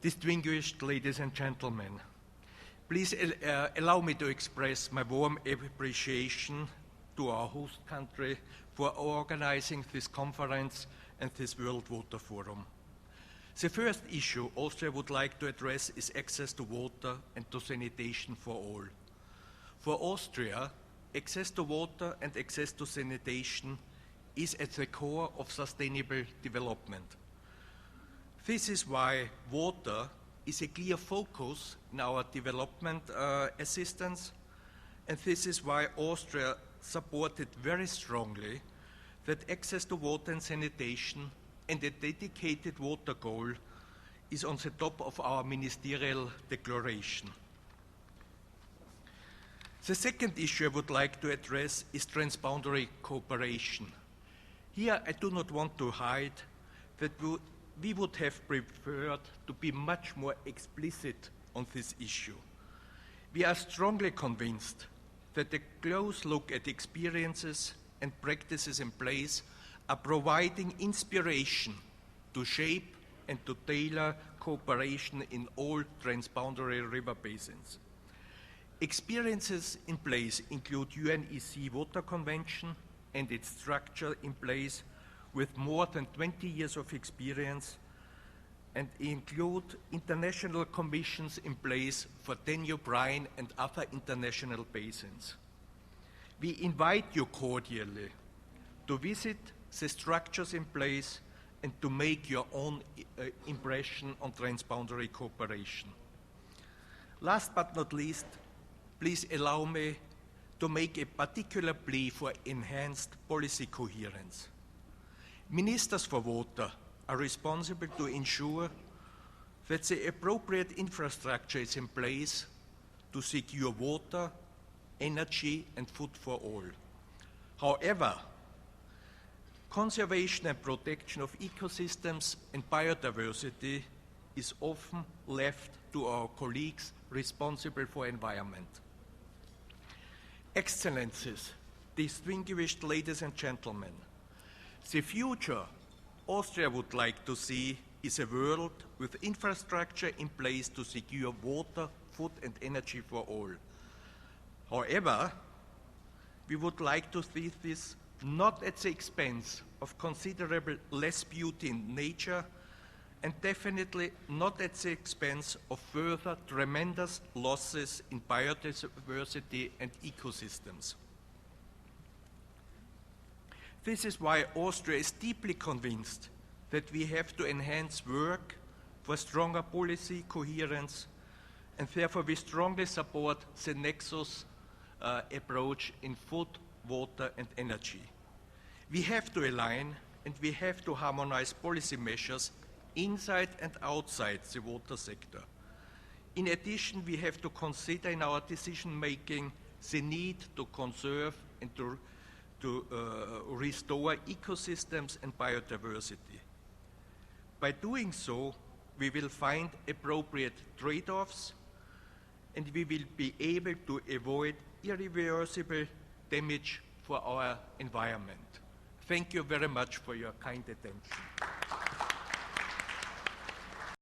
Distinguished ladies and gentlemen, please allow me to express my warm appreciation to our host country for organizing this conference and this World Water Forum. The first issue Austria would like to address is access to water and to sanitation for all. For Austria, access to water and access to sanitation is at the core of sustainable development. This is why water is a clear focus in our development assistance, and this is why Austria supported very strongly that access to water and sanitation and a dedicated water goal is on the top of our ministerial declaration. The second issue I would like to address is transboundary cooperation. Here I do not want to hide that we would have preferred to be much more explicit on this issue. We are strongly convinced that a close look at experiences and practices in place are providing inspiration to shape and to tailor cooperation in all transboundary river basins. Experiences in place include UNEC Water Convention and its structure in place with more than 20 years of experience, and include international commissions in place for Danube-Rhine and other international basins. We invite you cordially to visit the structures in place and to make your own impression on transboundary cooperation. Last but not least, please allow me to make a particular plea for enhanced policy coherence. Ministers for water are responsible to ensure that the appropriate infrastructure is in place to secure water, energy, and food for all. However, conservation and protection of ecosystems and biodiversity is often left to our colleagues responsible for environment. Excellencies, distinguished ladies and gentlemen, the future Austria would like to see is a world with infrastructure in place to secure water, food, and energy for all. However, we would like to see this not at the expense of considerable less beauty in nature, and definitely not at the expense of further tremendous losses in biodiversity and ecosystems. This is why Austria is deeply convinced that we have to enhance work for stronger policy coherence, and therefore we strongly support the nexus approach in food, water, and energy. We have to align and we have to harmonize policy measures inside and outside the water sector. In addition, we have to consider in our decision-making the need to conserve and to restore ecosystems and biodiversity. By doing so, we will find appropriate trade-offs, and we will be able to avoid irreversible damage for our environment. Thank you very much for your kind attention.